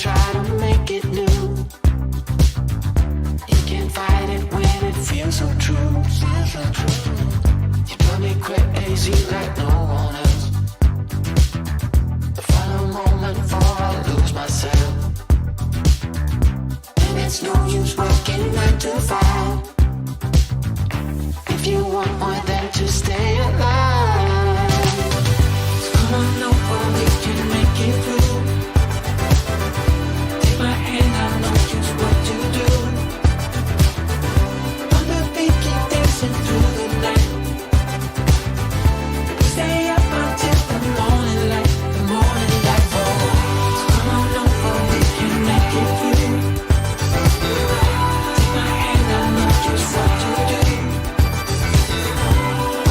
try to make it new. You can't fight it when it feels so true. You drive me crazy like no one else. The final moment before I lose myself. And it's no use working 9 to 5 if you want more than to stay alive. So come on over, we can make it through. Take my hand, I know just what to do. On the beat, keep dancing through the night. We stay up until the morning light, the morning light. Oh, so come on over, we can make it through. Take my hand, I know just what to do.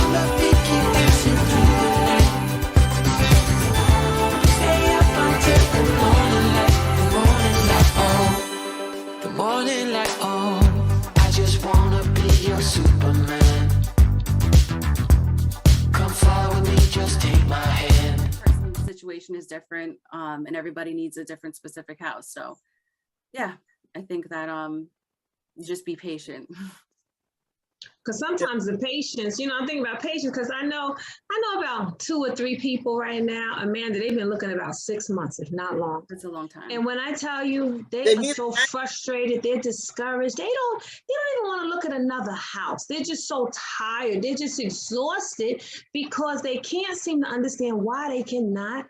On the beat, keep dancing through the night. We stay up until the morning light, the morning light. Oh, the morning light. Oh, I just wanna be your Superman. Come fly with me, just take my hand. Person's situation is different, and everybody needs a different specific house. So yeah, I think that you just be patient. Because sometimes the patience, I'm thinking about patience because I know about 2 or 3 people right now, Amanda, they've been looking about 6 months, if not long. It's a long time. And when I tell you they are so frustrated, they're discouraged, they don't even want to look at another house. They're just so tired. They're just exhausted because they can't seem to understand why they cannot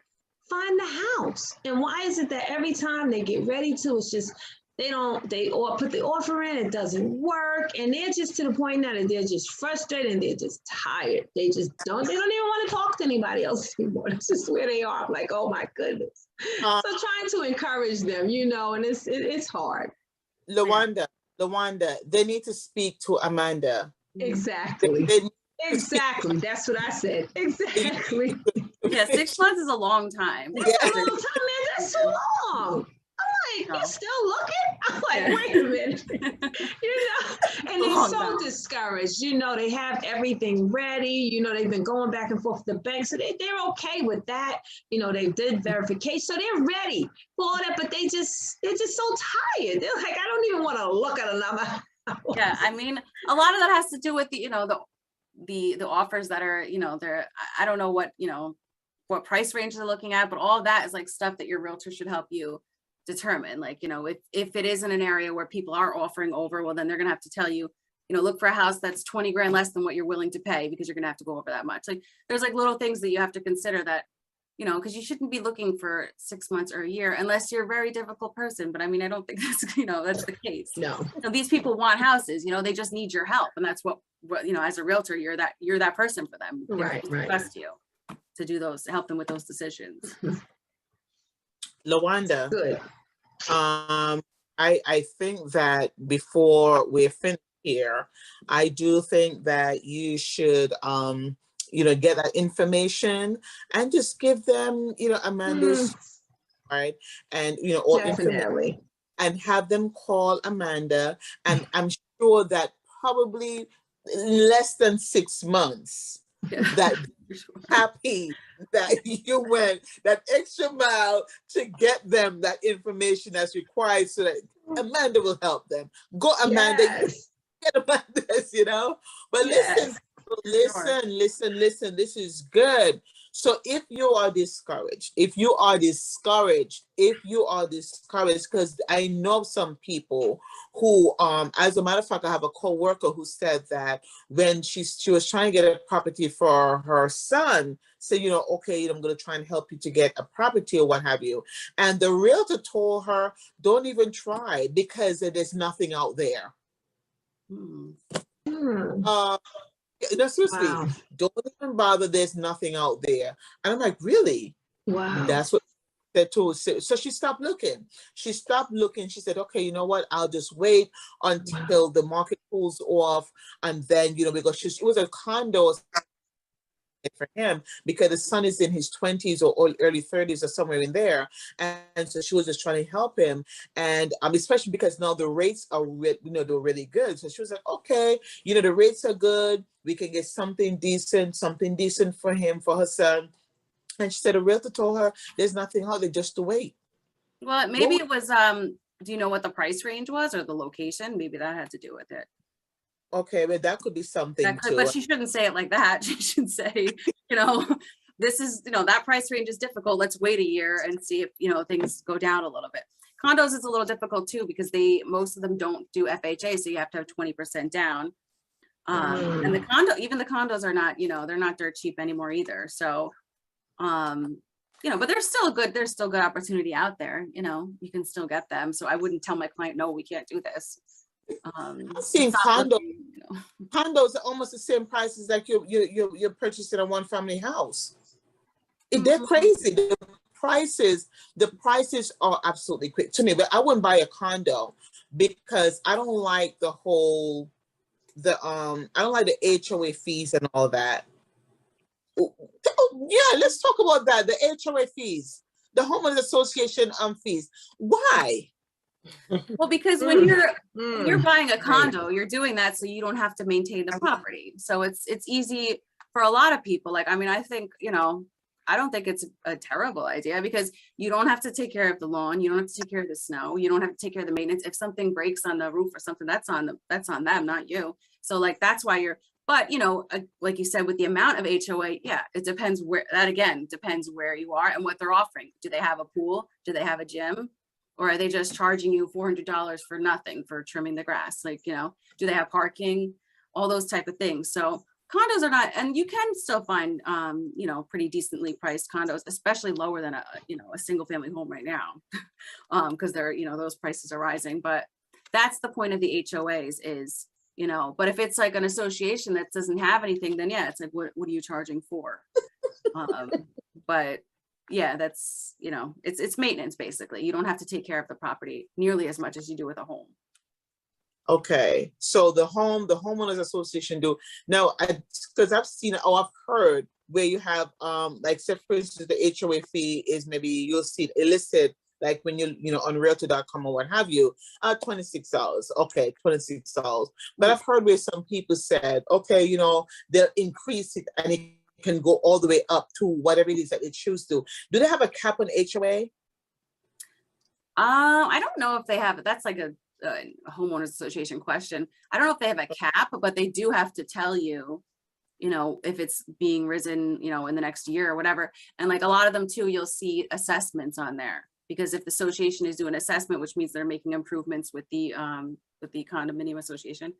find the house. And why is it that every time they get ready to, it's just they put the offer in, it doesn't work, and they're just to the point now that they're just frustrated and they're just tired. They don't even want to talk to anybody else anymore. That's just where they are. I'm like, oh my goodness. So trying to encourage them, and it's hard. Lawanda, they need to speak to Amanda. Exactly. Exactly. That's what I said. Exactly. Yeah, 6 months is a long time. That's a long time, man. That's too long. I'm like, you're still looking? I'm like, wait a minute. And they're so discouraged. They have everything ready. They've been going back and forth with the bank. So they're okay with that. They did verification. So they're ready for all that, but they're just so tired. They're like, I don't even want to look at another house. Yeah, I mean, a lot of that has to do with the offers that are, they're, I don't know what price range they're looking at, but all of that is like stuff that your realtor should help you determine. Like, if it is in an area where people are offering over, well, then they're going to have to tell you, look for a house that's 20 grand less than what you're willing to pay, because you're going to have to go over that much. Like, there's like little things that you have to consider that, because you shouldn't be looking for 6 months or a year unless you're a very difficult person. But I mean, I don't think that's, that's the case. No. These people want houses, they just need your help. And that's what as a realtor, you're that person for them. Right. Trust you to do those, to help them with those decisions. Lawanda, good. I think that before we're finished here, I do think that you should get that information and just give them Amanda's right, and all Definitely. and have them call Amanda, and I'm sure that probably in less than 6 months that happy that you went that extra mile to get them that information that's required so that Amanda will help them. Go, Amanda. Yes. Get Amanda's, But Yes. listen, this is good. So if you are discouraged, because I know some people who, as a matter of fact, I have a coworker who said that when she was trying to get a property for her son, said, okay, I'm going to try and help you to get a property or what have you. And the realtor told her, don't even try because there's nothing out there. No, seriously, Wow. don't even bother. There's nothing out there. And I'm like, really? Wow. That's what they told. So she stopped looking. She said, okay, you know what? I'll just wait until the market cools off. And then, because it was a condo for him because the son is in his 20s or early 30s or somewhere in there. And so she was just trying to help him. And especially because now the rates are, they're really good. So she was like, okay, the rates are good. We can get something decent for him, for her son. And she said, a realtor told her there's nothing out there, just to wait. Well, maybe it was, do you know what the price range was or the location? Maybe that had to do with it. Okay, but that could be something That could, too. but she shouldn't say it like that. She should say, you know, this is, you know, that price range is difficult. Let's wait a year and see if, you know, things go down a little bit. Condos is a little difficult too, because most of them don't do FHA. So you have to have 20% down. And even the condos are not, you know, they're not dirt cheap anymore either. So, you know, but there's still good opportunity out there. You know, you can still get them. So I wouldn't tell my client, no, we can't do this. I've seen stop condos. looking, you know. Condos are almost the same prices like you're purchasing a one family house. They're crazy. The prices are absolutely quick to me. But I wouldn't buy a condo because I don't like the whole I don't like the HOA fees and all that. Oh, yeah, let's talk about that. The HOA fees, the homeowners association fees. Why? Well, because when you're buying a condo, you're doing that so you don't have to maintain the property. So it's easy for a lot of people. Like, I mean, I think, you know, I don't think it's a terrible idea because you don't have to take care of the lawn, you don't have to take care of the snow, you don't have to take care of the maintenance. If something breaks on the roof or something, that's on them, not you. So like that's why but you know, like you said, with the amount of HOA, yeah, it depends depends where you are and what they're offering. Do they have a pool? Do they have a gym? Or are they just charging you $400 for nothing for trimming the grass? Like, you know, do they have parking? All those type of things. So condos are not, and you can still find, you know, pretty decently priced condos, especially lower than a single family home right now, because they're, you know, those prices are rising. But that's the point of the HOAs is, you know, but if it's like an association that doesn't have anything, then yeah, it's like, what are you charging for? But yeah, that's, you know, it's maintenance basically. You don't have to take care of the property nearly as much as you do with a home. Okay, so the homeowners association do now, because I've seen, I've heard where you have like say for instance the HOA fee is maybe you'll see it listed like when you know on Realtor.com or what have you, $26. Okay, $26. But I've heard where some people said, okay, you know, they'll increase it and it can go all the way up to whatever it is that they choose to. Do they have a cap on HOA? I don't know if they have it. That's like a homeowners association question. I don't know if they have a cap, but they do have to tell you, you know, if it's being risen, you know, in the next year or whatever. And like a lot of them too, you'll see assessments on there because if the association is doing assessment, which means they're making improvements with the condominium association,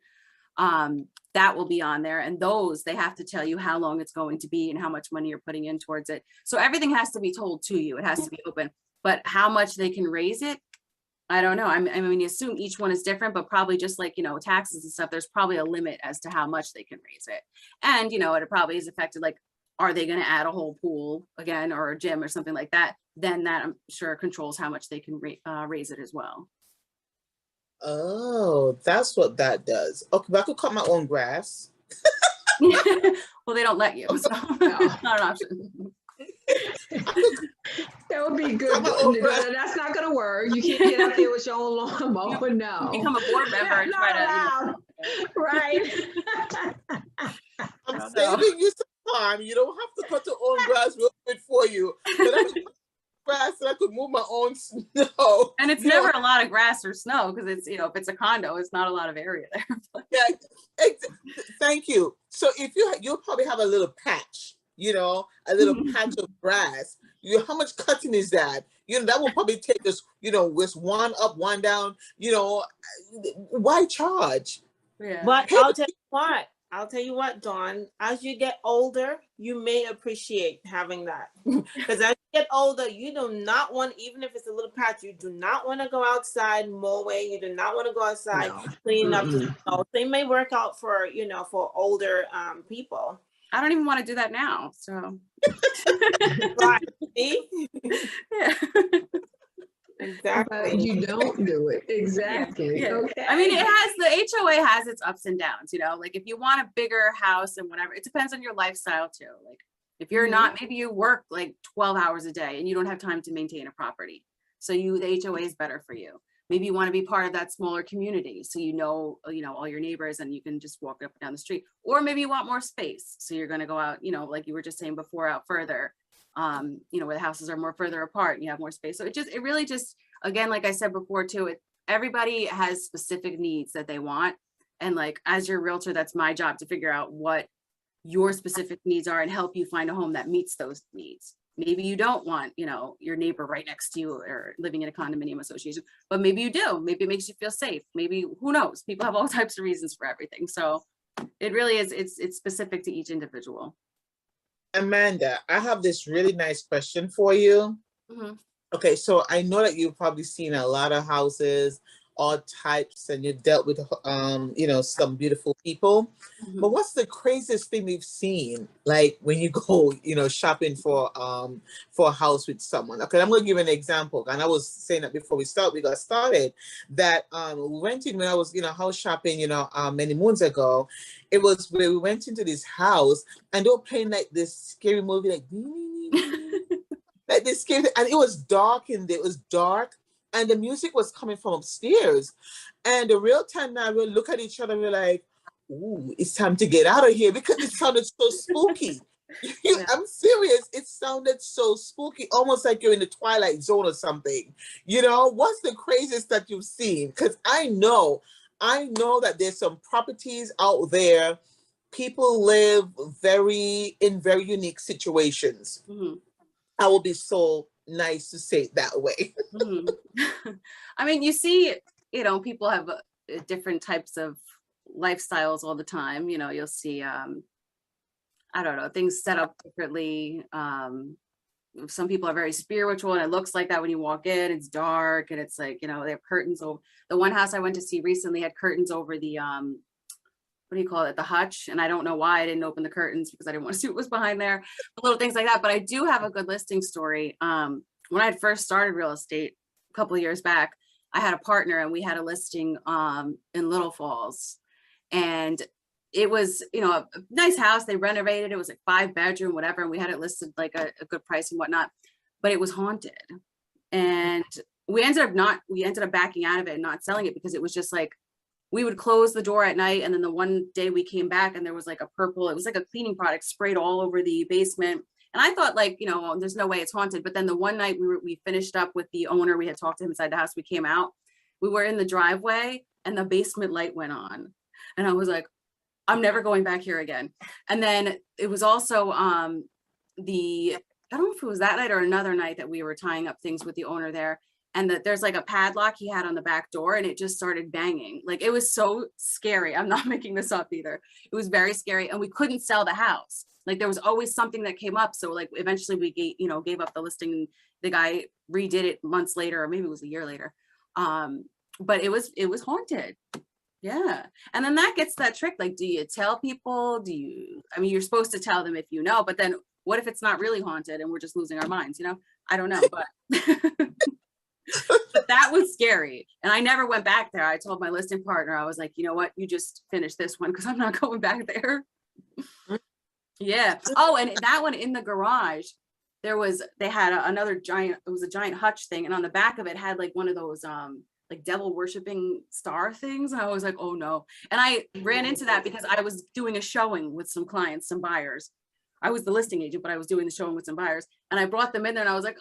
that will be on there. And those, they have to tell you how long it's going to be and how much money you're putting in towards it. So everything has to be told to you. It has to be open, but how much they can raise it, I don't know. I mean, you assume each one is different, but probably just like, you know, taxes and stuff, there's probably a limit as to how much they can raise it. And, you know, it probably is affected, like, are they going to add a whole pool again or a gym or something like that? Then that I'm sure controls how much they can raise it as well. Oh, that's what that does. Okay, but I could cut my own grass. Well, they don't let you, so it's not an option. That would be good. But that's not gonna work. You can't get out there with your own lawnmower. No. Become a board member and try to. Right. I'm saving you some time. You don't have to cut your own grass real quick for you. But I could grass and I could move my own snow. And it's never a lot of grass or snow because it's, you know, if it's a condo, it's not a lot of area there. Yeah, thank you. So if you'll probably have a little patch, you know, a little patch of grass. How much cutting is that? You know, that will probably take us, you know, with one up, one down, you know, why charge? Yeah. But I'll tell you what, Dawn, as you get older, you may appreciate having that. Because as you get older, you do not want, even if it's a little patch, you do not want to go outside mowing. You do not want to go outside cleaning up the snow. They may work out for, you know, for older people. I don't even want to do that now. So. Right. See? Yeah. Exactly. But you don't do it. Exactly. Yeah. Okay. I mean, the HOA has its ups and downs, you know, like if you want a bigger house and whatever, it depends on your lifestyle too. Like if you're not, maybe you work like 12 hours a day and you don't have time to maintain a property. So the HOA is better for you. Maybe you want to be part of that smaller community. So, you know, all your neighbors and you can just walk up and down the street, or maybe you want more space. So you're going to go out, you know, like you were just saying before, out further, you know, where the houses are more further apart and you have more space. So it really just again, like I said before too, everybody has specific needs that they want. And like, as your realtor, that's my job to figure out what your specific needs are and help you find a home that meets those needs. Maybe you don't want, you know, your neighbor right next to you or living in a condominium association, but maybe you do. Maybe it makes you feel safe. Maybe, who knows? People have all types of reasons for everything. So it really is, it's specific to each individual. Amanda, I have this really nice question for you. Mhm. Okay, so I know that you've probably seen a lot of houses, all types, and you've dealt with, you know, some beautiful people. Mhm. But what's the craziest thing you've seen, like when you go, you know, shopping for a house with someone? Okay, I'm gonna give an example. And I was saying that before we got started, that we went in when I was, you know, house shopping, you know, many moons ago. It was where we went into this house and they were playing like this scary movie, like like this scary, and it was dark in there. It was dark, and the music was coming from upstairs. And the realtor and I will look at each other and we're like, ooh, it's time to get out of here because it sounded so spooky. Yeah. I'm serious. It sounded so spooky, almost like you're in the Twilight Zone or something. You know, what's the craziest that you've seen? Because I know that there's some properties out there. People live in very unique situations. Mhm. I will be so nice to say it that way. Mhm. I mean, you see, you know, people have different types of lifestyles all the time. You know, you'll see, I don't know, things set up differently. Some people are very spiritual and it looks like that when you walk in. It's dark and it's like, you know, they have curtains over. The one house I went to see recently had curtains over the what do you call it, the hutch, and I don't know why I didn't open the curtains because I didn't want to see what was behind there, little things like that. But I do have a good listing story. When I had first started real estate a couple of years back, I had a partner and we had a listing in Little Falls, and it was, you know, a nice house. They renovated. It was like 5-bedroom, whatever, and we had it listed like a good price and whatnot, but it was haunted. And we ended up backing out of it and not selling it because it was just like, we would close the door at night, and then the one day we came back and there was like a purple, it was like a cleaning product sprayed all over the basement. And I thought, like, you know, there's no way it's haunted. But then the one night we finished up with the owner, we had talked to him inside the house, we came out, we were in the driveway and the basement light went on. And I was like, I'm never going back here again. And then it was also I don't know if it was that night or another night that we were tying up things with the owner there. And that there's like a padlock he had on the back door and it just started banging. Like, it was so scary. I'm not making this up either. It was very scary and we couldn't sell the house. Like, there was always something that came up. So like eventually we gave up the listing, and the guy redid it months later, or maybe it was a year later. But it was haunted. Yeah. And then that gets that trick. Like, do you tell people? I mean, you're supposed to tell them if you know, but then what if it's not really haunted and we're just losing our minds, you know? I don't know, but but that was scary. And I never went back there. I told my listing partner, I was like, you know what, you just finish this one because I'm not going back there. Yeah. Oh, and that one in the garage, they had another giant, it was a giant hutch thing. And on the back of it had like one of those like devil worshiping star things. And I was like, oh no. And I ran into that because I was doing a showing with some clients, some buyers. I was the listing agent, but I was doing the showing with some buyers. And I brought them in there and I was like,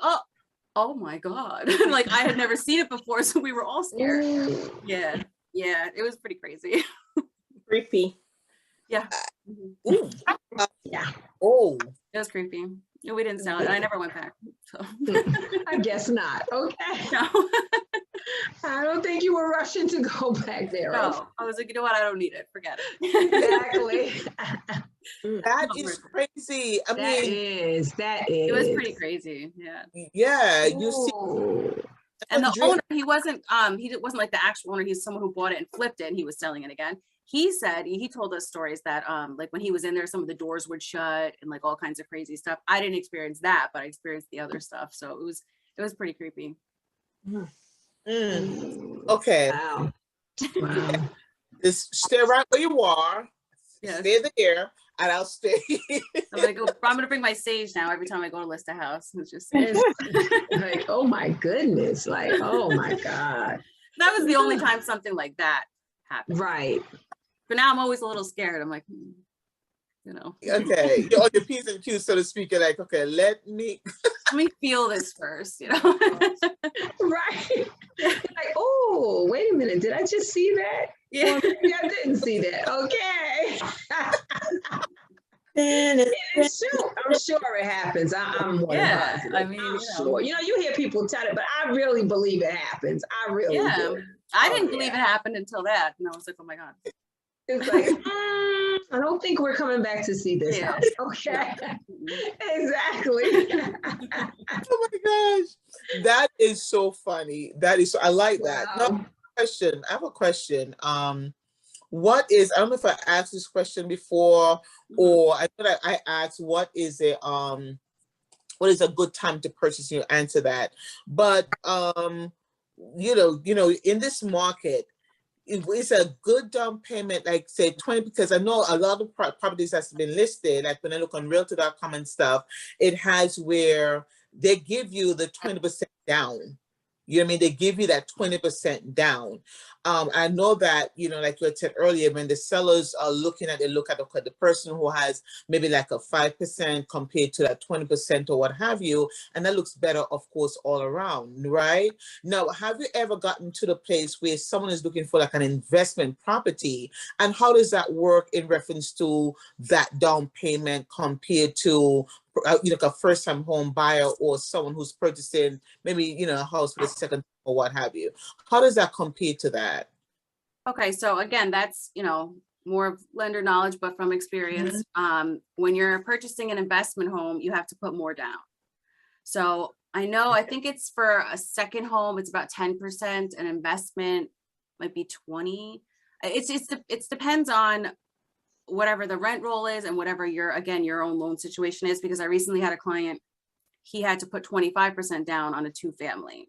oh my God. Like, I had never seen it before. So we were all scared. Yeah. Yeah. It was pretty crazy. Creepy. Yeah. Ooh. Yeah. Oh. It was creepy. We didn't sell it. I never went back. So I guess not. Okay. no. I don't think you were rushing to go back there. No. I was like, you know what? I don't need it. Forget it. Exactly. That is crazy. I mean, That is. It was pretty crazy. Yeah. yeah, you see. Ooh. And the owner, he wasn't like the actual owner. He's someone who bought it and flipped it and he was selling it again. He told us stories that like when he was in there, some of the doors would shut and like all kinds of crazy stuff. I didn't experience that, but I experienced the other stuff. So it was pretty creepy. Okay. Wow. Wow. Just stay right where you are. Yes. Stay there, and I'll stay. I'm gonna bring my sage now every time I go to list a house. It's just Like, oh my goodness. Like, oh my God. that was the only time something like that happened. Right. But now I'm always a little scared. I'm like, you know. Okay, you're on your P's and Q's, so to speak. You're like, okay, let me feel this first, you know. Right. Like, oh, wait a minute. Did I just see that? Yeah. Or maybe I didn't see that. Okay. Finish. It's true. I'm sure it happens. I'm more than Yeah, positive. I mean, I'm you know. sure. You know, you hear people tell it, but I really believe it happens. I really Yeah, do. I Oh, didn't yeah. believe it happened until that, and I was like, oh my god. It's like, I don't think we're coming back to see this Yeah. house. Okay. Exactly. Oh my gosh, that is so funny. That is so, I like that. Now, Wow. question. I have a question. What is, I don't know if I asked this question before, or I thought I asked what is a good time to purchase, you answer that. But in this market, it's a good down payment, like say 20, because I know a lot of properties that's been listed, like when I look on realtor.com and stuff, it has where they give you the 20% down. You know what I mean? They give you that 20% down. I know that, like you had said earlier, when the sellers are looking at, they look at the person who has maybe like a 5% compared to that 20% or what have you. And that looks better, of course, all around, right? Now, have you ever gotten to the place where someone is looking for like an investment property? And how does that work in reference to that down payment compared to like a first-time home buyer or someone who's purchasing maybe a house for the second time or what have you? How does that compare to that? Okay, so again, that's more of lender knowledge, but from experience, when you're purchasing an investment home, you have to put more down. So I think it's for a second home, it's about 10%, an investment might be 20. It depends on whatever the rent roll is and whatever your own loan situation is, because I recently had a client, he had to put 25% down on a 2-family.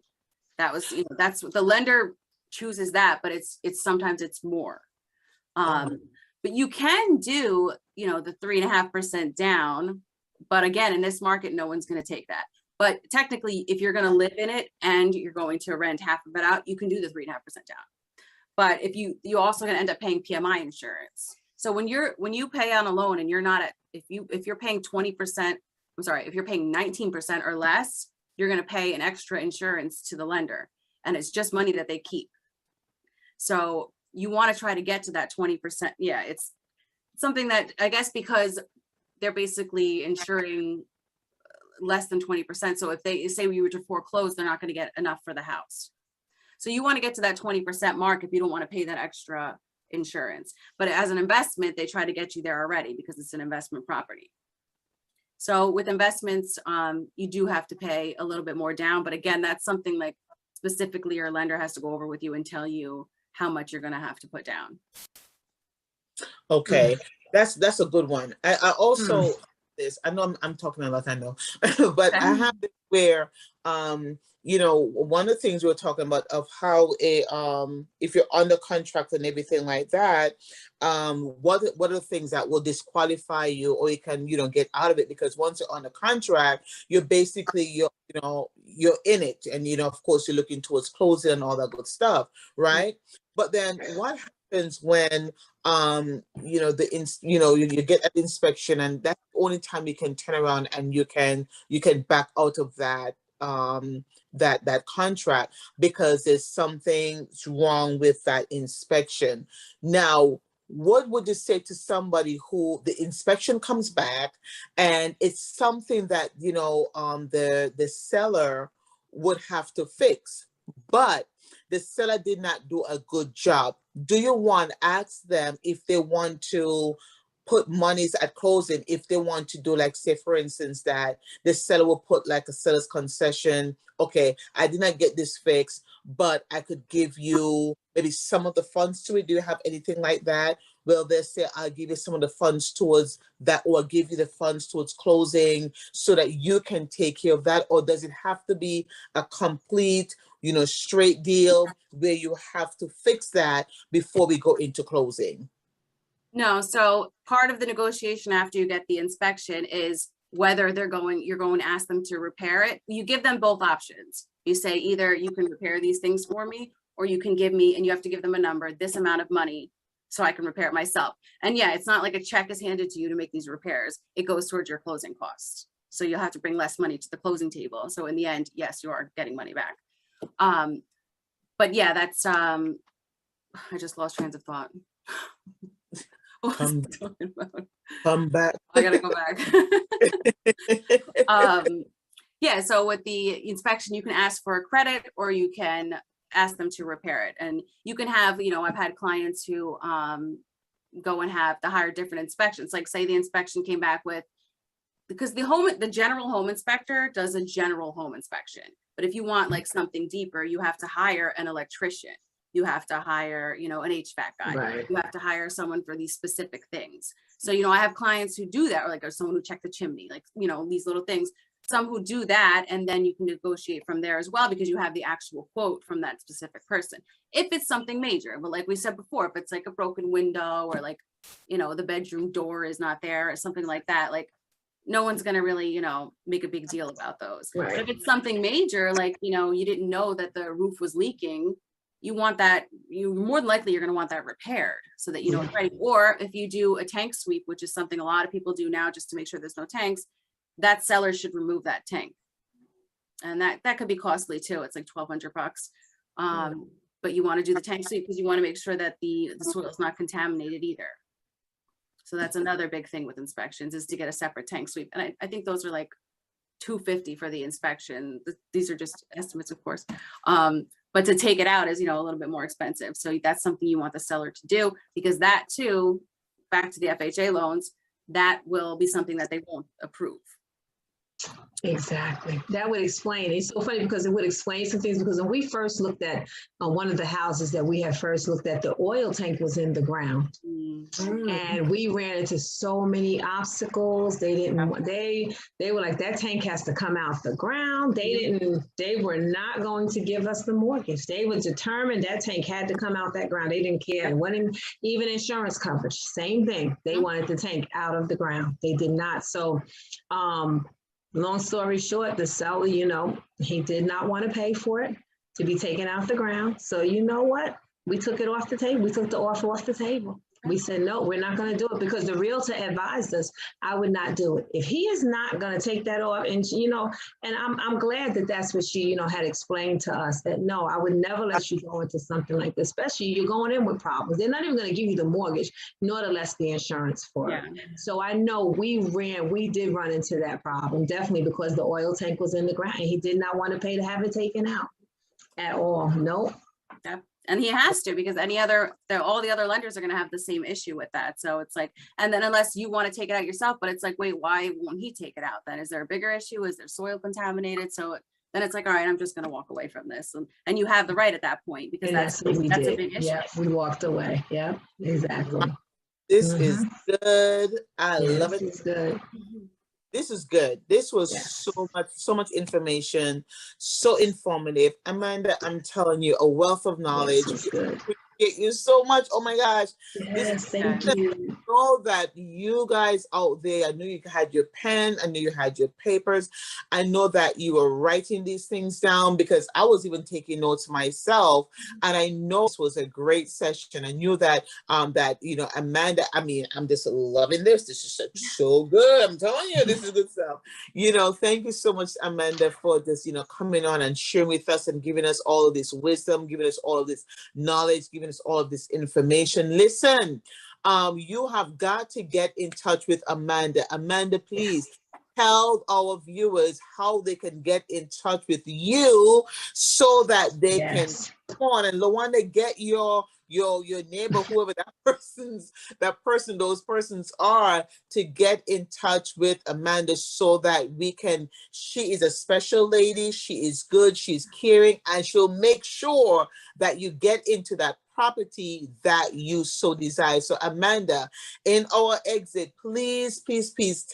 That was, that's the lender chooses that, but it's sometimes it's more. But you can do, the 3.5% down. But again, in this market, no one's going to take that. But technically, if you're going to live in it and you're going to rent half of it out, you can do the 3.5% down. But if you also going to end up paying PMI insurance. So when you pay on a loan and you're not at, if you're paying 20%, I'm sorry, if you're paying 19% or less, you're going to pay an extra insurance to the lender, and it's just money that they keep. So you want to try to get to that 20%. Yeah, it's something that I guess because they're basically insuring less than 20%. So if they say we were to foreclose, they're not going to get enough for the house. So you want to get to that 20% mark if you don't want to pay that extra insurance. But as an investment, they try to get you there already because it's an investment property. So with investments, you do have to pay a little bit more down. But again, that's something like specifically your lender has to go over with you and tell you how much you're going to have to put down. Okay, that's a good one. I also this. I know I'm talking a lot. I know, but I have this where one of the things we were talking about of how if you're under contract and everything like that, what are the things that will disqualify you, or you can get out of it? Because once you're on the contract, you're basically you're in it, and of course you're looking towards closing and all that good stuff, right? But then what happens when you get an inspection, and that's the only time you can turn around and you can back out of that that contract because there's something wrong with that inspection. Now, what would you say to somebody who the inspection comes back and it's something that the seller would have to fix, but the seller did not do a good job? Do you want to ask them if they want to put monies at closing, if they want to do, like, say, for instance, that the seller will put like a seller's concession? Okay, I did not get this fixed, but I could give you maybe some of the funds to it. Do you have anything like that? Well, they say, I'll give you some of the funds towards that, or give you the funds towards closing so that you can take care of that? Or does it have to be a complete, straight deal where you have to fix that before we go into closing? No, so part of the negotiation after you get the inspection is whether you're going to ask them to repair it. You give them both options. You say either you can repair these things for me, or you can give me, and you have to give them a number, this amount of money so I can repair it myself. And yeah, it's not like a check is handed to you to make these repairs. It goes towards your closing costs. So you'll have to bring less money to the closing table. So in the end, yes, you are getting money back. But yeah, that's, I just lost trains of thought. What was I talking about? Come back. I gotta go back. Yeah, so with the inspection, you can ask for a credit or you can ask them to repair it. And you can have, you know, I've had clients who go and have to hire different inspections. Like say the inspection came back with, because the general home inspector does a general home inspection. But if you want like something deeper, you have to hire an electrician. You have to hire, you know, an HVAC guy. Right. You have to hire someone for these specific things. So, you know, I have clients who do that, or like, or someone who checked the chimney, like, you know, these little things. Some who do that, and then you can negotiate from there as well, because you have the actual quote from that specific person. If it's something major, but like we said before, if it's like a broken window or like, you know, the bedroom door is not there or something like that, like no one's going to really, you know, make a big deal about those. Right. But if it's something major, like, you know, you didn't know that the roof was leaking, you want that, you more than likely you're going to want that repaired so that you know it's ready. Or if you do a tank sweep, which is something a lot of people do now just to make sure there's no tanks, that seller should remove that tank. And that could be costly too. It's like $1,200. But you want to do the tank sweep because you want to make sure that the soil is not contaminated either. So that's another big thing with inspections, is to get a separate tank sweep. And I think those are like $250 for the inspection. These are just estimates, of course. But to take it out is, you know, a little bit more expensive. So that's something you want the seller to do, because that too, back to the FHA loans, that will be something that they won't approve. Exactly. That would explain. It's so funny because it would explain some things, because when we first looked at one of the houses that we had first looked at, the oil tank was in the ground. And we ran into so many obstacles. They didn't want, they were like, that tank has to come out the ground. They were not going to give us the mortgage. They were determined that tank had to come out that ground. They didn't care. And when even insurance coverage, same thing. They wanted the tank out of the ground. They did not. So, long story short, the seller, you know, he did not want to pay for it to be taken out the ground. So you know what? We took it off the table. We took the offer off the table. We said, no, we're not going to do it, because the realtor advised us I would not do it. If he is not going to take that off, and you know, and I'm glad that that's what she, you know, had explained to us, that no, I would never let you go into something like this, especially you're going in with problems. They're not even going to give you the mortgage, nor to less the insurance for it. So I know we did run into that problem, definitely, because the oil tank was in the ground and he did not want to pay to have it taken out at all. Nope. Yep. And he has to, because all the other lenders are going to have the same issue with that. So it's like, and then unless you want to take it out yourself, but it's like, wait, why won't he take it out then? Is there a bigger issue? Is there soil contaminated? So then it's like, all right, I'm just going to walk away from this. And you have the right at that point, because that's what we did. A big issue. Yeah, we walked away. Yeah, exactly. This is good. I love it. This is good. This is good. This was so much information, so informative. Amanda, I'm telling you, a wealth of knowledge. This is good. Appreciate you so much. Oh my gosh. Yes, thank you. I know that you guys out there, I know you had your pen, I know you had your papers. I know that you were writing these things down, because I was even taking notes myself. And I know this was a great session. I knew that you know, Amanda, I mean, I'm just loving this. This is so good. I'm telling you, this is good stuff. You know, thank you so much, Amanda, for this, you know, coming on and sharing with us and giving us all of this wisdom, giving us all of this knowledge, giving us all of this information. Listen, you have got to get in touch with Amanda. Amanda, please tell our viewers how they can get in touch with you, so that they can come on and Lawanda, get your neighbor, whoever those persons are, to get in touch with Amanda, so that she is a special lady. She is good. She's caring, and she'll make sure that you get into that property that you so desire. So Amanda, in our exit, please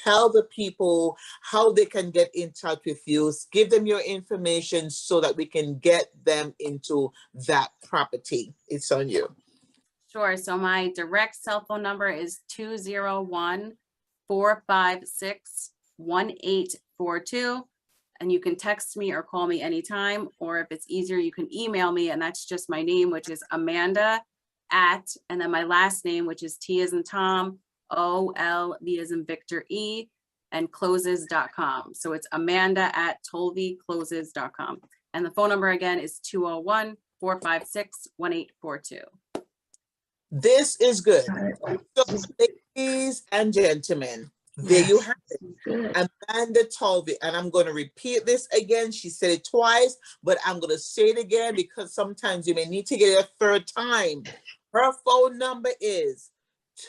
tell the people how they can get in touch with you. Give them your information so that we can get them into that property. It's on you. Sure. So my direct cell phone number is 201-456-1842. And you can text me or call me anytime, or if it's easier, you can email me, and that's just my name, which is Amanda at, and then my last name, which is T as in Tom, O-L, V as in Victor, E, and closes.com. So it's Amanda@tolvecloses.com. And the phone number again is 201-456-1842. This is good. Got it. So, ladies and gentlemen, there you have it. Good. Amanda Tolve, and I'm going to repeat this again. She said it twice, but I'm going to say it again because sometimes you may need to get it a third time. Her phone number is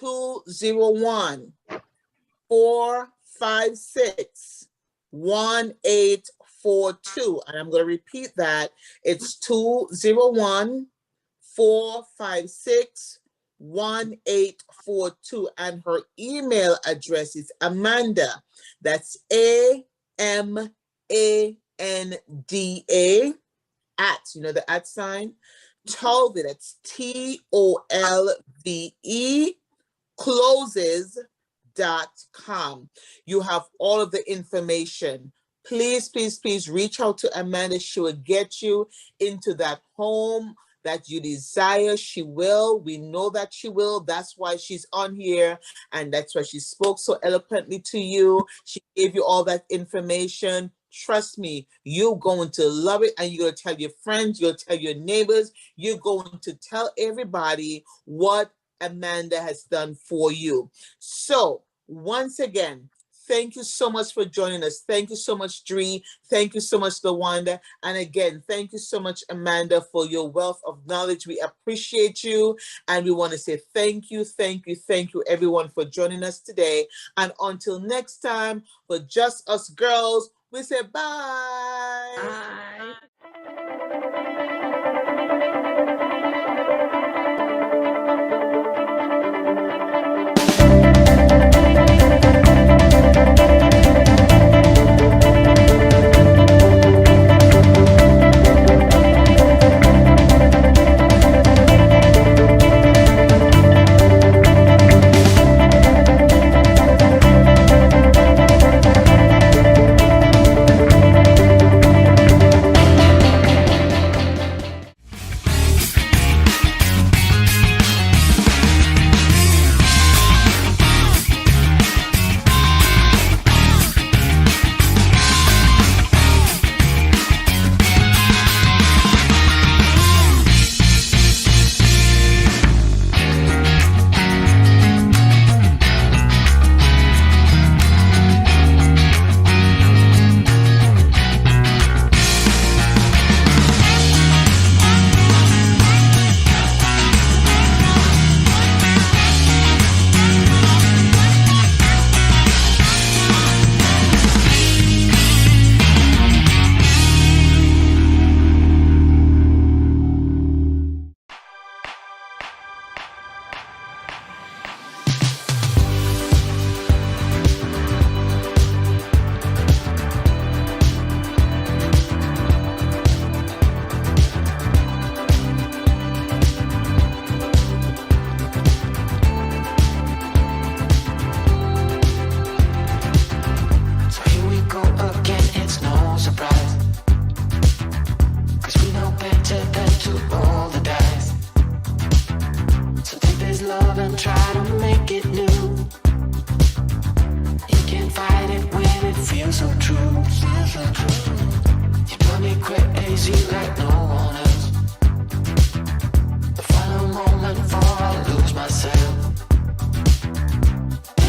201-456-1842. And I'm going to repeat that. It's 201-456-1842, and her email address is Amanda, that's AMANDA at, you know, the at sign, Tolve, that's TOLVE, closes.com. You have all of the information. Please, please, please reach out to Amanda. She will get you into that home that you desire. She will. We know that she will. That's why she's on here, and that's why she spoke so eloquently to you. She gave you all that information. Trust me, you're going to love it, and you're going to tell your friends, you're going to tell your neighbors, you're going to tell everybody what Amanda has done for you. So once again, thank you so much for joining us. Thank you so much, Dree. Thank you so much, LaWanda. And again, thank you so much, Amanda, for your wealth of knowledge. We appreciate you. And we want to say thank you, thank you, thank you, everyone, for joining us today. And until next time, for Just Us Girls, we say bye. Bye.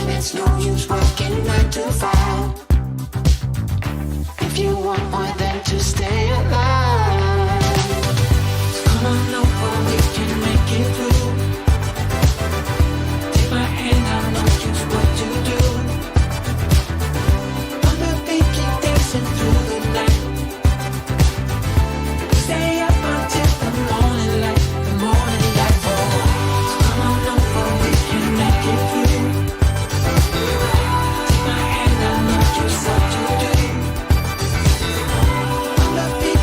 It's no use working 9 to 5 if you want more than